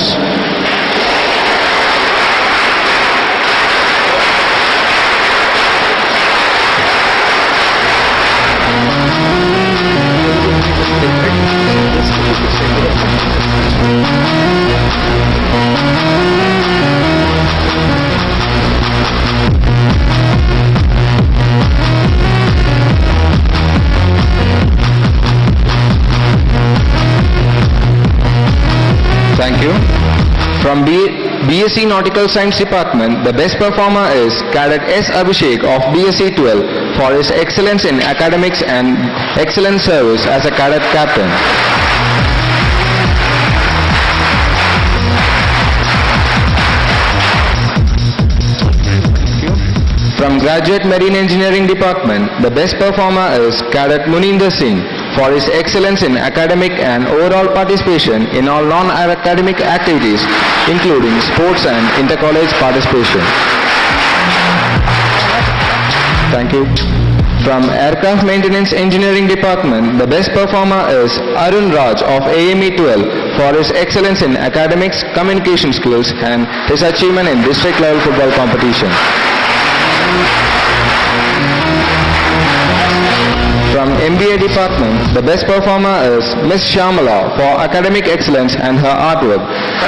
awards. Thank you. From BSc Nautical Science Department, the best performer is Cadet S. Abhishek of BSc 12 for his excellence in academics and excellent service as a cadet captain. From Graduate Marine Engineering Department, the best performer is Cadet Muninder Singh for his excellence in academic and overall participation in all non-academic activities, including sports and inter-college participation. Thank you. From Aircraft Maintenance Engineering Department, the best performer is Arun Raj of AME 12 for his excellence in academics, communication skills and his achievement in district level football competition. From MBA department, the best performer is Ms. Shamala for academic excellence and her artwork.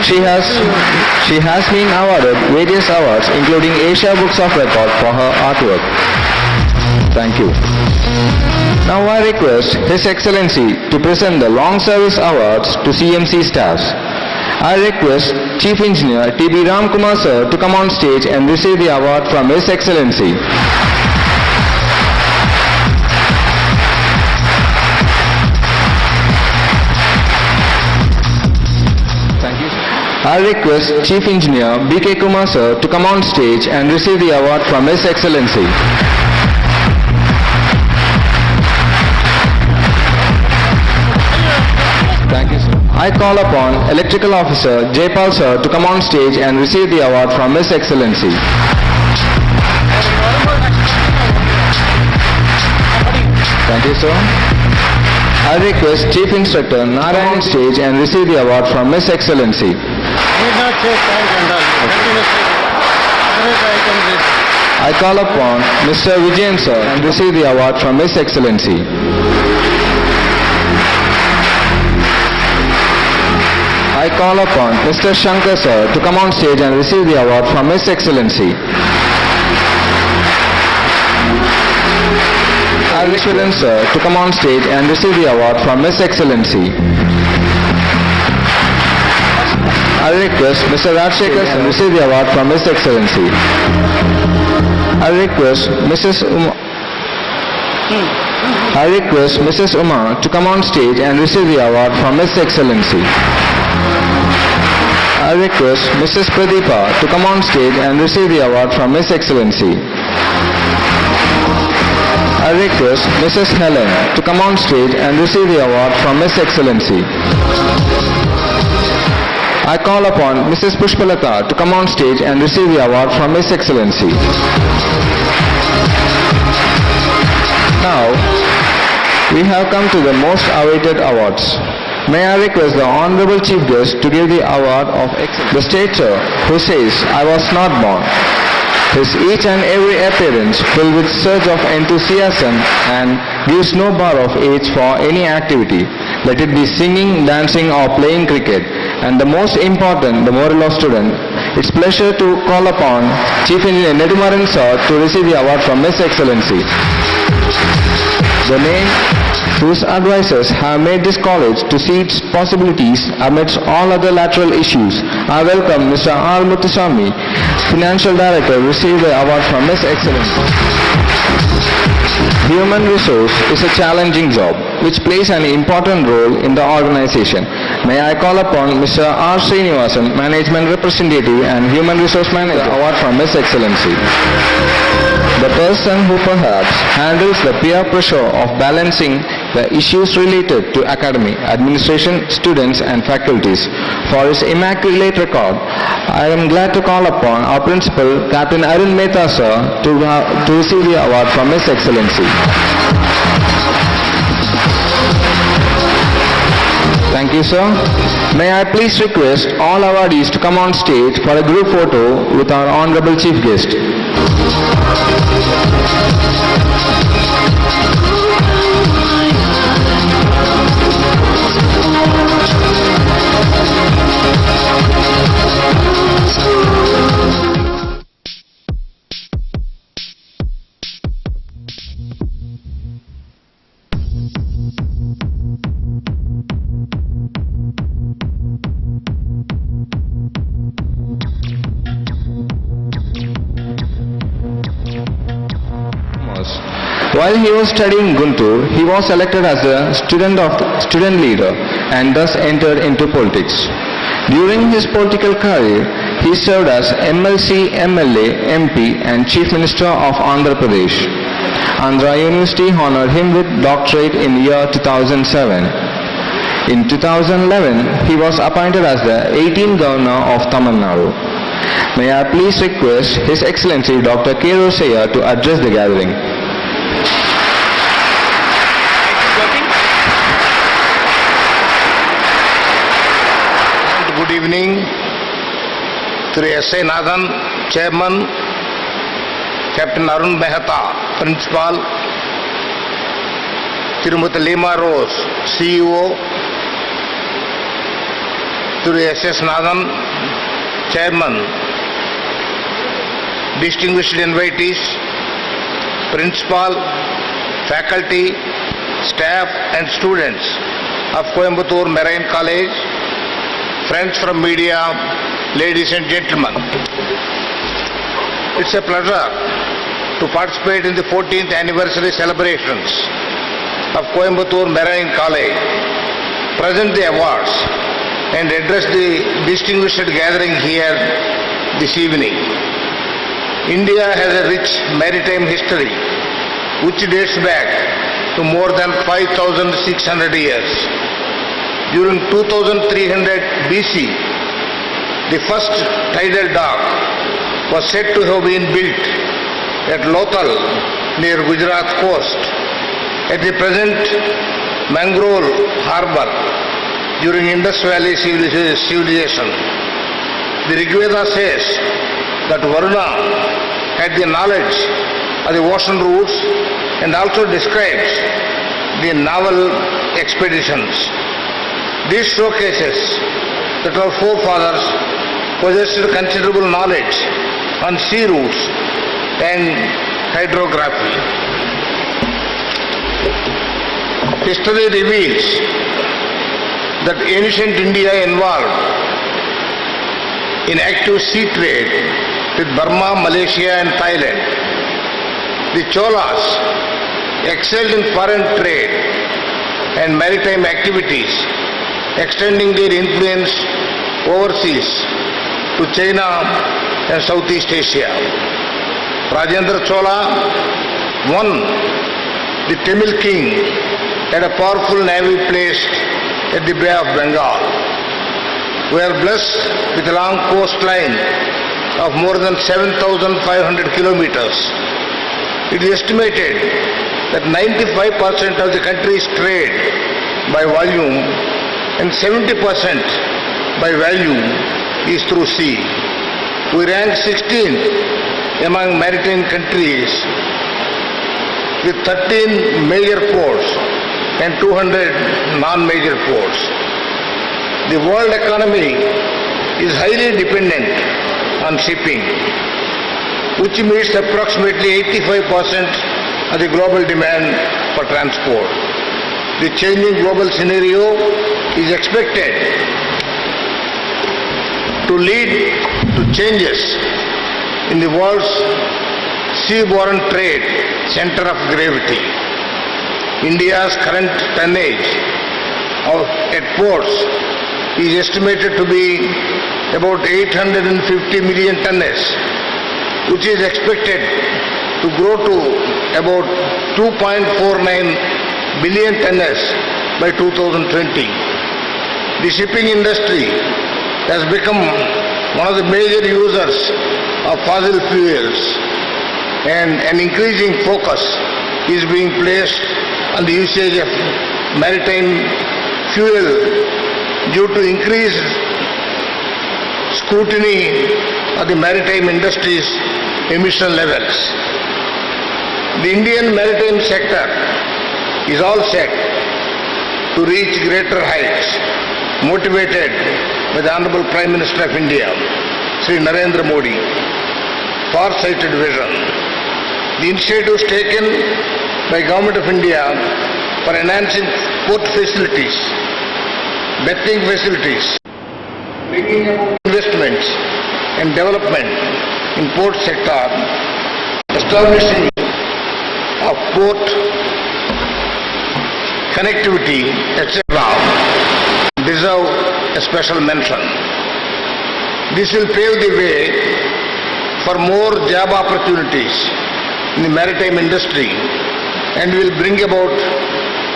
She has been awarded various awards including Asia Books of Record for her artwork. Thank you. Now I request His Excellency to present the Long Service Awards to CMC staffs. I request Chief Engineer T.B. Ramkumar sir to come on stage and receive the award from His Excellency. I request Chief Engineer B.K. Kumar sir to come on stage and receive the award from His Excellency. Thank you, sir. I call upon Electrical Officer Jaypal sir to come on stage and receive the award from His Excellency. Thank you, sir. I request Chief Instructor Narayan on stage and receive the award from His Excellency. I call upon Mr. Vijayan sir and receive the award from His Excellency. I call upon Mr. Shankar sir to come on stage and receive the award from His Excellency. I request sir to come on stage and receive the award from His Excellency. I request Mr. Rajshekhar to receive the award from His Excellency. I request Mrs. Uma to come on stage and receive the award from His Excellency. I request Mrs. Pradeepa to come on stage and receive the award from His Excellency. I request Mrs. Helen to come on stage and receive the award from His Excellency. I call upon Mrs. Pushpalata to come on stage and receive the award from His Excellency. Now, we have come to the most awaited awards. May I request the Honorable Chief Guest to give the award of excellence. The stature who says, I was not born. His each and every appearance filled with surge of enthusiasm and gives no bar of age for any activity, let it be singing, dancing or playing cricket. And the most important, the moral of student. It's pleasure to call upon Chief Engineer Nedumaran sir to receive the award from His Excellency. The name whose advisors have made this college to see its possibilities amidst all other lateral issues. I welcome Mr. R. Muthuswamy, Financial Director, receive the award from His Excellency. Human resource is a challenging job which plays an important role in the organization. May I call upon Mr. R. Srinivasan, Management Representative and Human Resource Manager, award from His Excellency. The person who perhaps handles the peer pressure of balancing the issues related to academy, administration, students and faculties. For his immaculate record, I am glad to call upon our Principal, Captain Arun Mehta sir, to receive the award from His Excellency. Thank you, sir. May I please request all awardees to come on stage for a group photo with our honorable chief guest. While he was studying Guntur, he was elected as the student leader and thus entered into politics. During his political career, he served as MLC, MLA, MP and Chief Minister of Andhra Pradesh. Andhra University honored him with doctorate in year 2007. In 2011, he was appointed as the 18th Governor of Tamil Nadu. May I please request His Excellency Dr. K. Rosaiah to address the gathering. Good evening to S.A. Nathan, Chairman, Captain Arun Mehta, Principal, Tirumati Lima Rose, CEO, to S.S. Nathan, Chairman, distinguished invitees, Principal, faculty, staff and students of Coimbatore Marine College, friends from media, ladies and gentlemen. It's a pleasure to participate in the 14th anniversary celebrations of Coimbatore Marine College, present the awards and address the distinguished gathering here this evening. India has a rich maritime history which dates back to more than 5,600 years. During 2300 BC, the first tidal dock was said to have been built at Lothal near Gujarat coast. At the present Mangrove harbour during Indus Valley civilization. The Rig Veda says that Varuna had the knowledge of the ocean routes and also describes the naval expeditions. This showcases that our forefathers possessed considerable knowledge on sea routes and hydrography. History reveals that ancient India involved in active sea trade with Burma, Malaysia and Thailand. The Cholas excelled in foreign trade and maritime activities, extending their influence overseas to China and Southeast Asia. Rajendra Chola, one, the Tamil king, had a powerful navy placed at the Bay of Bengal. We are blessed with a long coastline of more than 7,500 kilometers. It is estimated that 95% of the country's trade by volume and 70% by value is through sea. We rank 16th among maritime countries with 13 major ports and 200 non-major ports. The world economy is highly dependent on shipping, which meets approximately 85% of the global demand for transport. The changing global scenario is expected to lead to changes in the world's seaborne trade center of gravity. India's current tonnage at ports is estimated to be about 850 million tonnes, which is expected to grow to about 2.49 billion tonnes by 2020. The shipping industry has become one of the major users of fossil fuels, and an increasing focus is being placed on the usage of maritime fuel due to increased scrutiny of the maritime industry's emission levels. The Indian maritime sector is all set to reach greater heights, motivated by the Honorable Prime Minister of India, Sri Narendra Modi, far-sighted vision. The initiatives taken by Government of India for enhancing port facilities, berthing facilities, bringing about investments and development in port sector, establishing of port connectivity, etc., deserve a special mention. This will pave the way for more job opportunities in the maritime industry and will bring about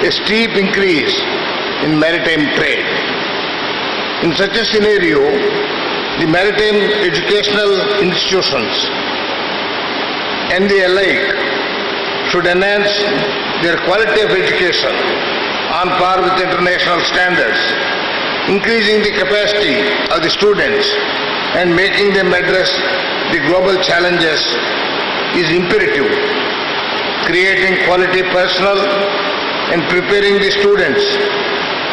a steep increase in maritime trade. In such a scenario, the maritime educational institutions and the alike should enhance their quality of education on par with international standards, increasing the capacity of the students and making them address the global challenges is imperative. Creating quality personnel and preparing the students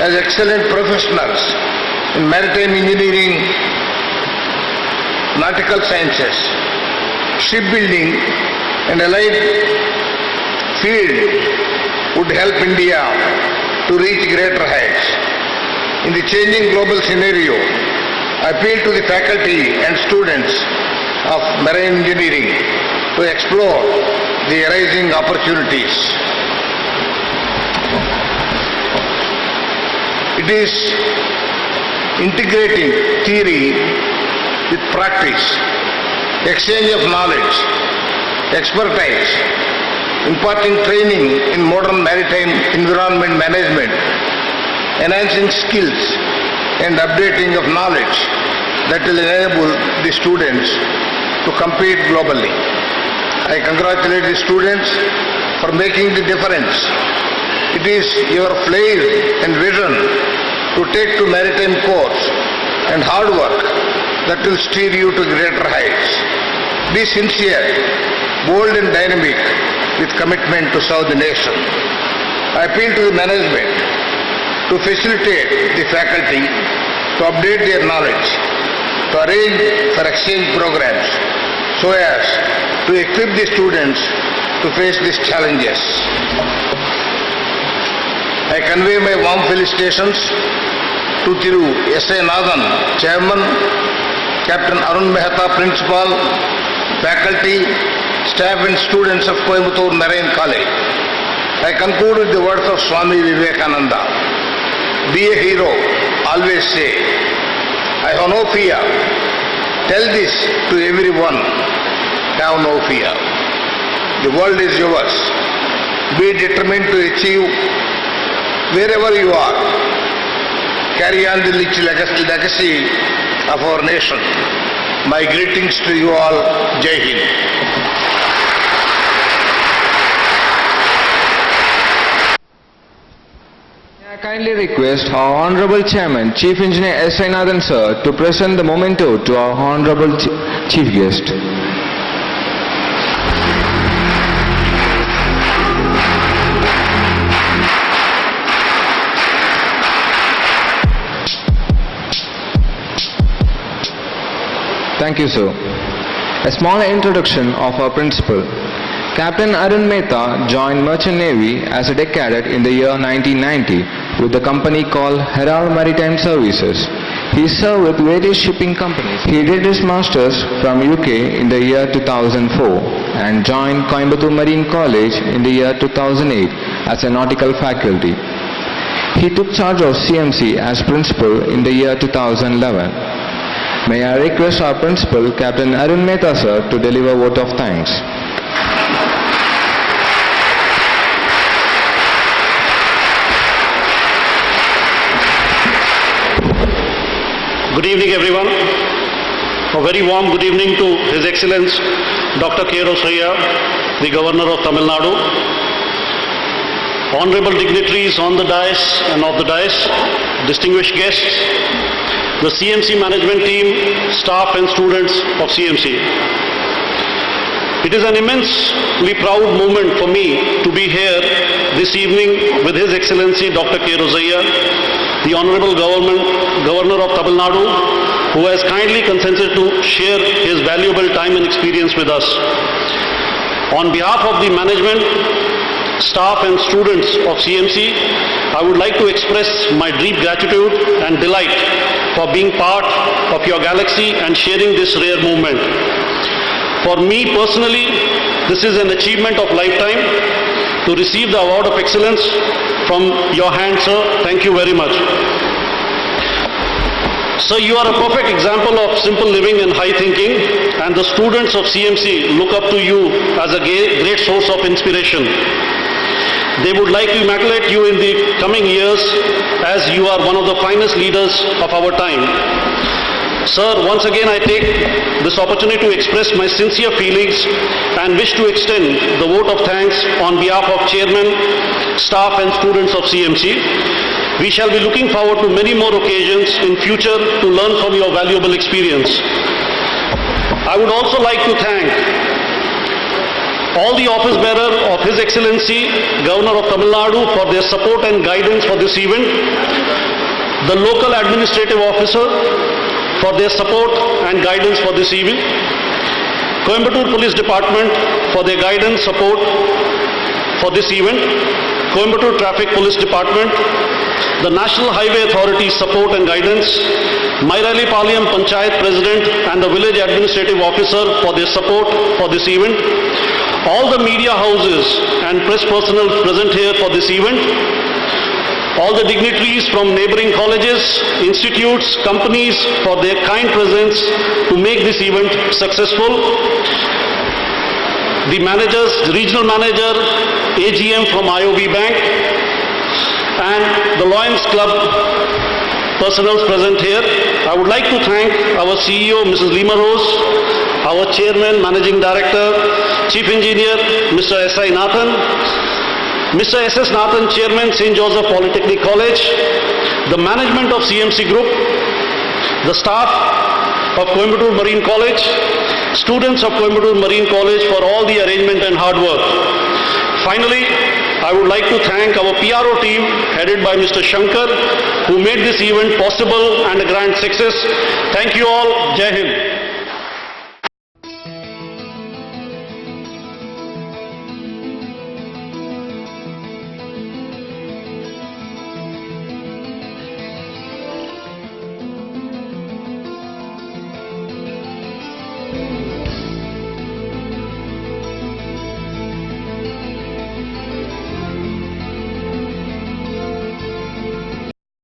as excellent professionals in maritime engineering, nautical sciences, shipbuilding and allied field would help India to reach greater heights. In the changing global scenario, I appeal to the faculty and students of marine engineering to explore the arising opportunities. It is integrating theory with practice, exchange of knowledge, expertise, imparting training in modern maritime environment management, enhancing skills and updating of knowledge that will enable the students to compete globally. I congratulate the students for making the difference. It is your flair and vision to take to maritime course and hard work that will steer you to greater heights. Be sincere, bold and dynamic with commitment to serve the nation. I appeal to the management to facilitate the faculty to update their knowledge, to arrange for exchange programs so as to equip the students to face these challenges. I convey my warm felicitations to Thiru S.A. Nathan, Chairman, Captain Arun Mehta, Principal, faculty, staff and students of Coimbatore Marine College. I conclude with the words of Swami Vivekananda. Be a hero, always say, I have no fear. Tell this to everyone, have no fear. The world is yours. Be determined to achieve wherever you are. Carry on the rich legacy of our nation. My greetings to you all. Jai Hind. I kindly request our Honorable Chairman, Chief Engineer S. Nathan Sir, to present the memento to our Honorable Chief Guest. Thank you, sir. A small introduction of our principal. Captain Arun Mehta joined Merchant Navy as a deck cadet in the year 1990 with the company called Herald Maritime Services. He served with various shipping companies. He did his masters from UK in the year 2004 and joined Coimbatore Marine College in the year 2008 as a nautical faculty. He took charge of CMC as principal in the year 2011. May I request our principal, Captain Arun Mehta sir, to deliver a vote of thanks. Good evening, everyone. A very warm good evening to His Excellence Dr. K. Rosaiah, the Governor of Tamil Nadu. honorable dignitaries on the dais and off the dais, distinguished guests, the CMC management team, staff and students of CMC. It is an immensely proud moment for me to be here this evening with His Excellency Dr. K. Rosaiah, the Honorable Governor of Tamil Nadu, who has kindly consented to share his valuable time and experience with us. On behalf of the management, staff and students of CMC, I would like to express my deep gratitude and delight for being part of your galaxy and sharing this rare moment. For me personally, this is an achievement of lifetime to receive the Award of Excellence from your hand, sir. Thank you very much. Sir, you are a perfect example of simple living and high thinking, and the students of CMC look up to you as a great source of inspiration. They would like to emulate you in the coming years as you are one of the finest leaders of our time. Sir, once again I take this opportunity to express my sincere feelings and wish to extend the vote of thanks on behalf of Chairman, staff and students of CMC. We shall be looking forward to many more occasions in future to learn from your valuable experience. I would also like to thank all the office bearer of His Excellency Governor of Tamil Nadu for their support and guidance for this event, the local administrative officer for their support and guidance for this event, Coimbatore Police Department for their guidance support for this event, Coimbatore Traffic Police Department, the National Highway Authority's support and guidance, Mairali Palyam Panchayat President and the Village Administrative Officer for their support for this event, all the media houses and press personnel present here for this event, all the dignitaries from neighboring colleges, institutes, companies for their kind presence to make this event successful, the managers, the regional manager, AGM from IOB Bank, and the Lions Club personnel present here. I would like to thank our CEO, Mrs. Lima Rose, our Chairman, Managing Director, Chief Engineer, Mr. S.I. Nathan, Mr. S.S. Nathan, Chairman, St. Joseph Polytechnic College, the management of CMC Group, the staff of Coimbatore Marine College, students of Coimbatore Marine College for all the arrangement and hard work. Finally, I would like to thank our PRO team headed by Mr. Shankar, who made this event possible and a grand success. Thank you all. Jai Hind.